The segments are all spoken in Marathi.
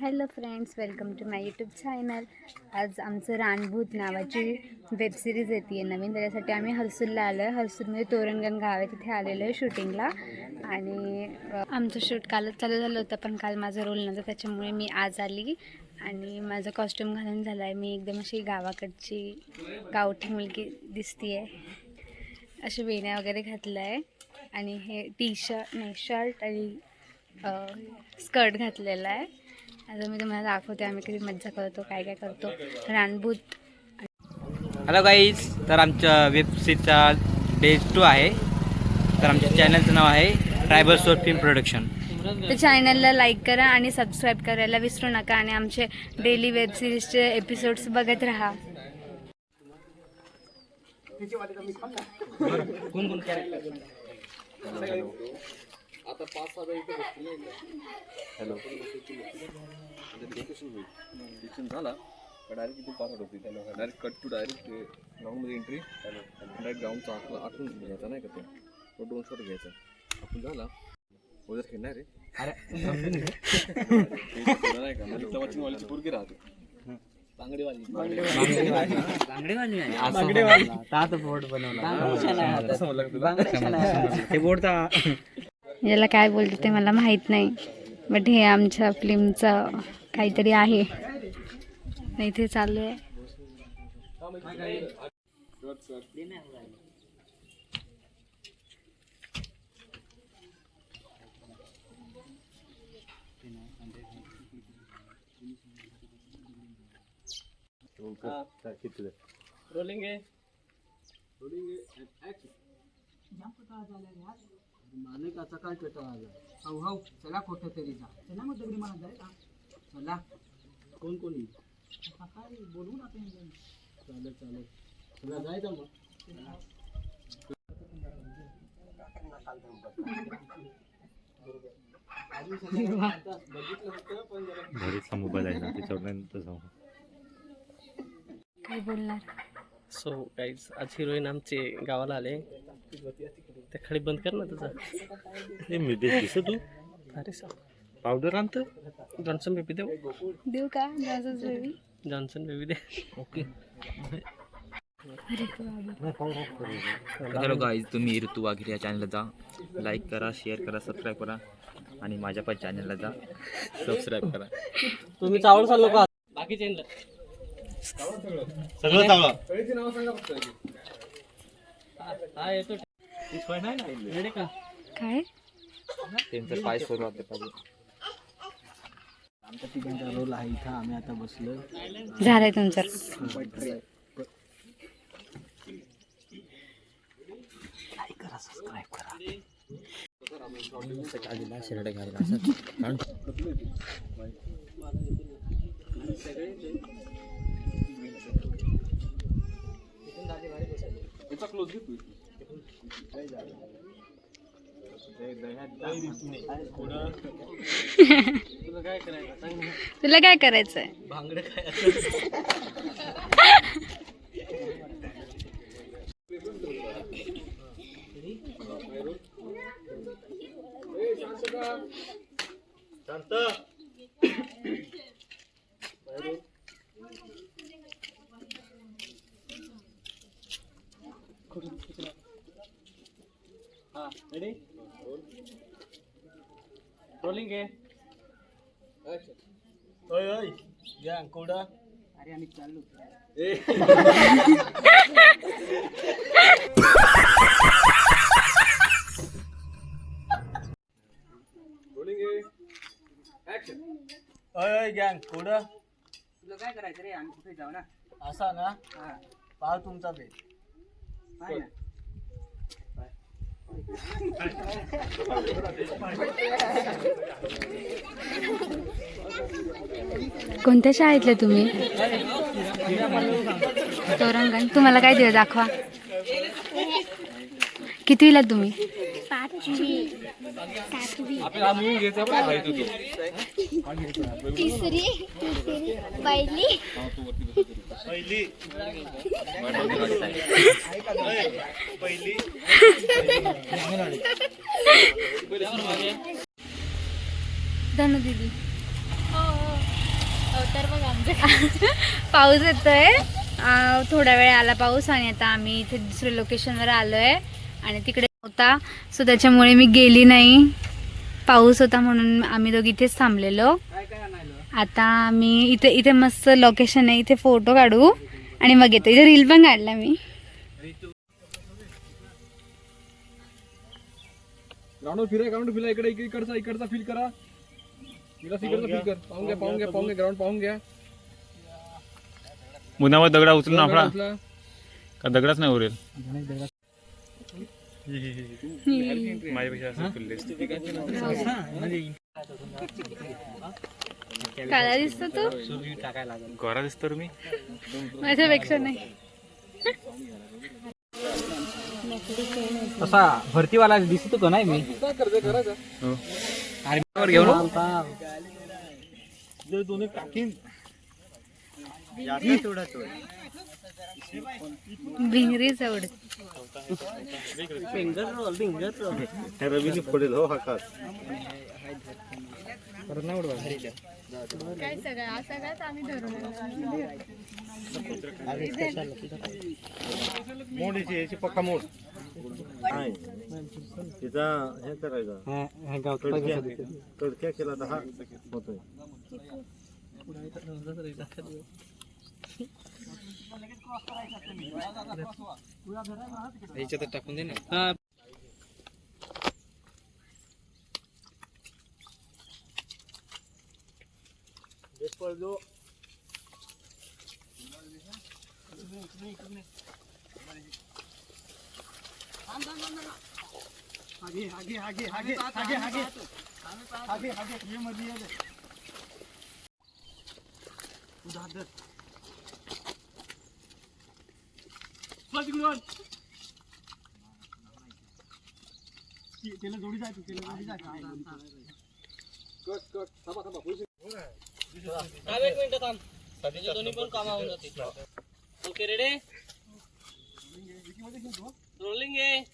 Hello friends, welcome to my YouTube channel. आज आमचं रानभूत नावाची वेबसिरीज येते नवीन. त्याच्यासाठी आम्ही हर्सूलला आलो आहे. हर्सूलमध्ये तोरणगण गाव आहे, तिथे आलेलो आहे शूटिंगला. आणि आमचं शूट कालच चालू झालं होतं, पण काल माझा रोल नव्हता, त्याच्यामुळे मी आज आली. आणि माझं कॉस्ट्यूम घालून झालं आहे. मी एकदम अशी गावाकडची गावठी मुलगी दिसते आहे. असे वेण्या वगैरे घातलं आहे आणि हे शर्ट आणि स्कर्ट घातलेला आहे. आता मी तुम्हाला दाखवते आम्ही कधी मज्जा करतो, काय काय करतो. रानभूत. हॅलो गाईज, तर आमच्या वेबसिरीजचा डे 2 आहे. तर आमच्या चॅनलचं नाव आहे ट्रायबल शॉर्ट फिल्म प्रोडक्शन. तर चॅनलला लाईक करा आणि सबस्क्राईब करायला विसरू नका. आणि आमचे डेली वेबसिरीजचे एपिसोड्स बघत राहा. आता 5-6 इथे हॅलो डिस्कशन झाला का डायरेक्ट इथून पास होती त्याला डायरेक्ट कट टू डायरेक्ट ग्राउंडमध्ये एंट्री डायरेक्ट ग्राउंडचा आतून घ्यायचा नाही का तो 2 शॉट घ्यायचा आपण झाला उद्या खेळणार रे नाही का म्हणजे तवाची वालीची पुरगी राहते याला काय बोलते ते मला माहीत नाही, बट हे आमच्या फिल्मचं काहीतरी आहे. इथे चालू आहे. रोलिंग है मालिक आता काय पेटा आला हाऊ हाऊ चला खोटं तरी जा चला मग दगडी मला जाय का चला कोण कोण येईल काय बोलू ना आपण चालेल चालेल चला जायचं मग घरीचा मोबाईल आहे ना त्याच्यावर जाऊ. काय बोलणार. सो गाईज, आज हिरोईन आमचे गावाला आले. त्या खाली बंद कर ना तुझा. मी दिसतो तू अरे सा पावडर आणतं. जॉन्सन बेबी देऊ का बेबी. जॉन्सन बेबी दे. ओके. हॅलो गाईज, तुम्ही ऋतू वाघिरे या चॅनलला जा, लाईक करा, शेअर करा, सबस्क्राईब करा. आणि माझ्या पण चॅनलला जा, सबस्क्राईब करा. तुम्ही चावळ चाललो का बाकी चॅनल सगळं चावला. हा येतो रेडी का काय त्यांचं पाय सुरू होते पाहिजे. आमचा तिघांचा रोल आहे इथं. आम्ही आता बसलो झालंय तुमचं. लाईक करा, सबस्क्राईब करा. शिरडे घ्यायला याचा क्लोज घेतो तुला काय करायचंय. भांगडे काय हा रेडी रोलिंग आहे. ओय ओय या कोडा अरे आम्ही चाललो रोलिंग है ऍक्शन. ओय ओय गँग कोडा तुला काय करायचं रे. आम्ही कुठे जाऊ ना. असा ना हा पाव तुमचा बे काय ना कोणत्या शाळेतले तुम्ही. तोरणगण. तुम्हाला काय दिलं दाखवा. कितवीला तुम्ही. 5वी 7वी आपल्याला मूवी घ्यायचा पण आहे तो 3री पहिली धनु दीदी. हो पाऊस येतोय. थोडा वेळ आला पाऊस आणि आता आम्ही इथे दुसऱ्या लोकेशनवर आलो आहे आणि तिकडे होता सो त्याच्यामुळे मी गेली नाही. पाऊस होता म्हणून आम्ही दोघी इथेच थांबलेलो. आता आम्ही इथे मस्त लोकेशन आहे, इथे फोटो काढू आणि मग येतो. इथे रील पण काढला मी. ग्राउंड फिरा इकडे इकडचा फील करा. इकडचा फील कर. पाहून घ्या ग्राउंड पाहून घ्या. मुनावर दगडा उचलून आपला का दगडाच नाही उरेल. काळा दिसतो तो, गोरा दिसतो तुम्ही. माझ्यापेक्षा नाही. तसा भरतीवाला दिसत होतो नाही मी. घेऊन भिंगरी चवड रवीने फोडेल हो हा का. काय सगळ्यात आम्ही धरून मोडीची याची पक्का मोड तिचा हे करायचा तडक्या केला तर हा होतोय. याच्यात टाकून दे ना. एक मिनिट थांब. दोन्ही पण काम होऊन जातील. ओके रेडी रोलिंग आहे.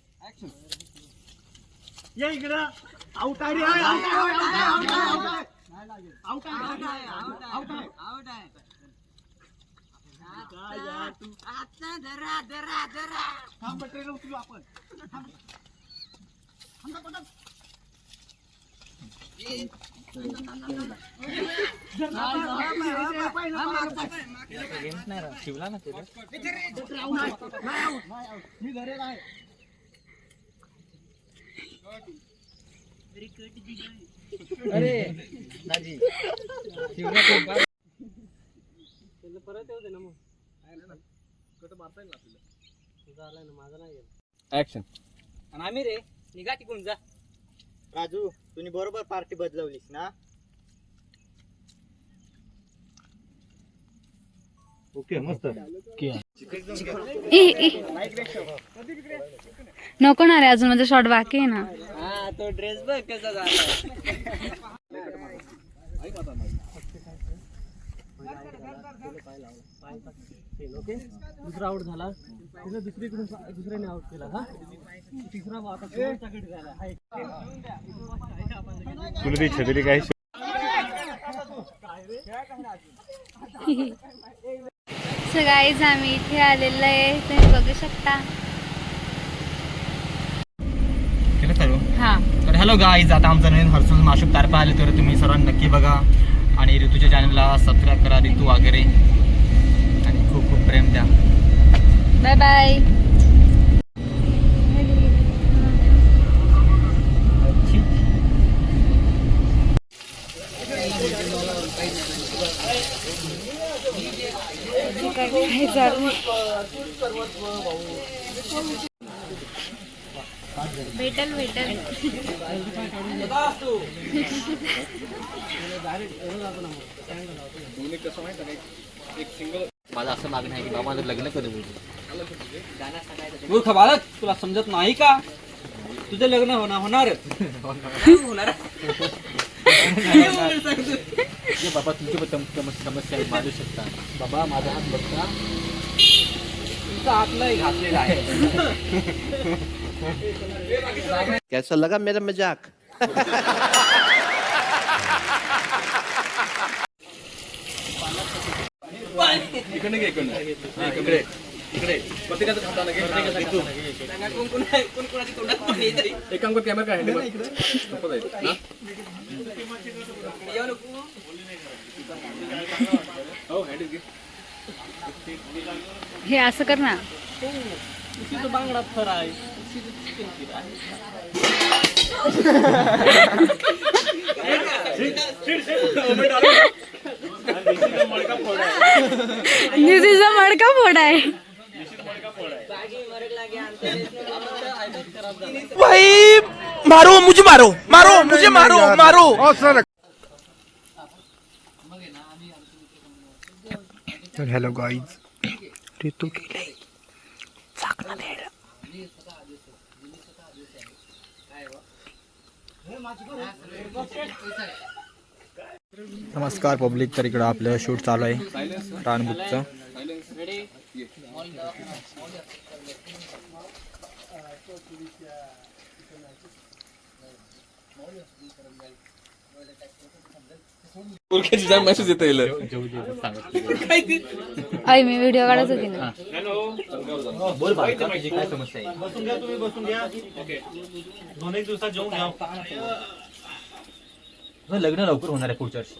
शिवला ना ते. अरे दाजी परत येऊ दे ना मग. कट मारता येईल आपल्याला. तुझा आलाय ना माझा नाही. ऍक्शन. आणि आम्ही रे निघा टिकून जा. राजू तुम्ही बरोबर पार्टी बदलवलीस ना. ओके मस्त. नको ना रे, अजून माझा शॉट बाकी आहे ना. हा तो ड्रेस बघ कसा झाला. दुसरा आउट झाला. तिला दुसऱ्याने आउट केला. हा तिसरा आता शेवटचा गट झाला. तुला ती छत्री काय सो गाईज आम्ही इथे आलेलो आहे, तुम्ही बघू शकता. हा तर हॅलो गाईज, आता आमचं नवीन हर्सुल माशूक तारपा आले तर तुम्ही सर्वांनी नक्की बघा आणि ऋतूच्या चॅनलला सबस्क्राईब करा, ऋतू वगैरे, आणि खूप खूप प्रेम द्या. Bye bye. भेटल माझं असं मागणं आहे की बाबा माझं लग्न कधी होईल. मूर्ख बालक, तुला समजत नाही का? तुझं लग्न होणार बाबा तुमची समस्या आहे, मारू शकता. बाबा माझा हात बघता, तुमचा हातलाही घातलेला आहे. कैसा लगा मेरा मजाक. इकडे घे इकडे इकडे इकडे प्रत्येकाचं खाताना घे एक काम कर कॅमेरा काय हँडल ना हो हँडल घे हे असं कर ना. बांगडा फ्राय दिदीचा मडका फोड आहे. मारो मुझे मारो मारो मुझे मारो मारो. हेलो गाइस ऋतू गेले चाकणा देड. नमस्कार पब्लिक, तर इकडं आपलं शूट चालू आहे रानबुकचं. मेसेज येता येईल आई मी व्हिडिओ काढत होती ना. बोल बाळका, तुझी काय समस्या आहे? बसून घ्या तुम्ही, बसून घ्या. दोन एक दिवसात जेवून घ्या. लग्न लवकर होणार आहे पुढच्या वर्षी.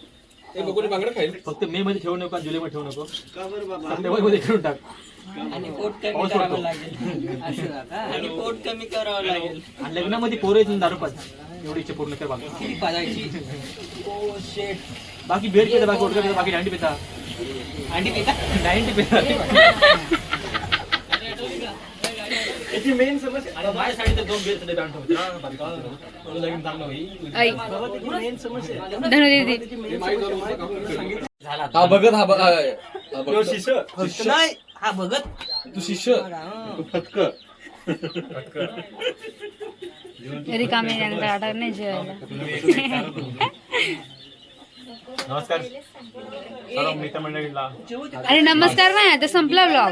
ते बघून बांगडा खाईल फक्त मे मध्ये ठेवू नको, जुलै मध्ये ठेवू नको, सप्टेंबर मध्ये ठेवून टाक. आणि पोट कमी करावं लागेल आणि पोट कमी करावं लागेल. आणि लग्नामध्ये पोरं येतील दारू पाच, एवढी इच्छा पूर्ण कर बाकी. किती पाजायची? ओ शेट. बाकी बेर पिता, बाकी ओटका पिता, बाकी दांडी पिता. अंडी पिता? 90 पिता. याची मेन समस्या आणि माझ्या साडी तर 2 बेर मध्ये दांड ठेवते ना, बाकी काय होतं? लगीन चांगलं होईल. आई मेन समस्या धनु दीदी हा बघत हा तो शिष्य नाही हा बघत तू शिष्य तू फटक. रिकामे नंतर आठवण नाही जेवायला. नमस्कार सर्व मित्रमंडळीला. अरे नमस्कार नाही, आता संपला ब्लॉग.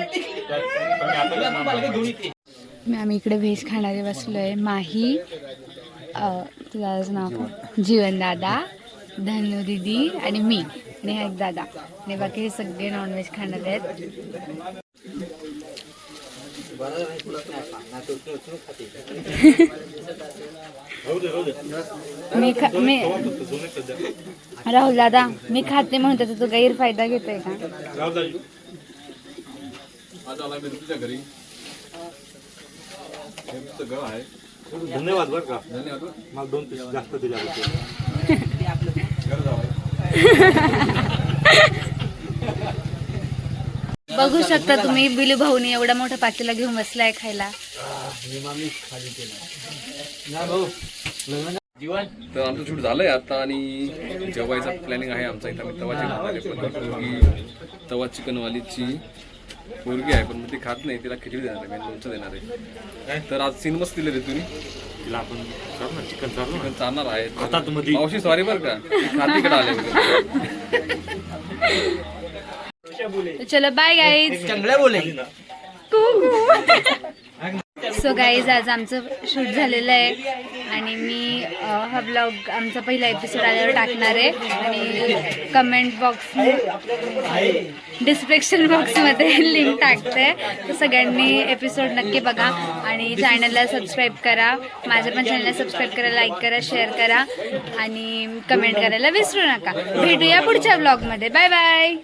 आम्ही इकडे व्हेज खाणारे बसलोय. माही, तुझं नाव जीवन दादा, धनु दीदी आणि मी आणि हा एक दादा आणि बाकी हे सगळे नॉनव्हेज खाणारे आहेत. मी राहुल दादा मी खाते म्हणून त्याचा तू गैरफायदा घेतोय का? आज आला मी तुझ्या घरी. हे तुझं घर आहे. धन्यवाद बरं का, धन्यवाद. मला 2 पीस जास्त दिल्याबद्दल. घर जावं. बघू शकता तुम्ही बिलू भाऊनी एवढा मोठा पातेला घेऊन बसलाय खायला. तर आमचं शूट झालंय आता आणि जेवायचा प्लॅनिंग आहे आमचा. इथं आम्ही तवा चिकन पोरगी, तवा चिकनवालीची पोरगी आहे, पण मग ती खात नाही, तिला खिचडी देणार आहे, मी लोणचं देणार आहे. तर आज सीन मस्त दिले रे तुम्ही. तिला आपण चिकन चिकन चालणार आहे. हातात मध्ये मावशी सॉरी बरं का, खातीकडे आले. तो चलो बाय गाईज. चांगल्या बोले. सो गाईज आज आमचं शूट झालेलं आहे आणि मी हा ब्लॉग आमचा पहिला एपिसोड आल्यावर टाकणार आहे आणि कमेंट बॉक्स डिस्क्रिप्शन बॉक्समध्ये लिंक टाकते. तर सगळ्यांनी एपिसोड नक्की बघा आणि चॅनलला सबस्क्राईब करा. माझ्या पण चॅनलला सबस्क्राईब करा, लाईक करा, शेअर करा आणि कमेंट करायला विसरू नका. भेटूया पुढच्या ब्लॉगमध्ये. Bye bye.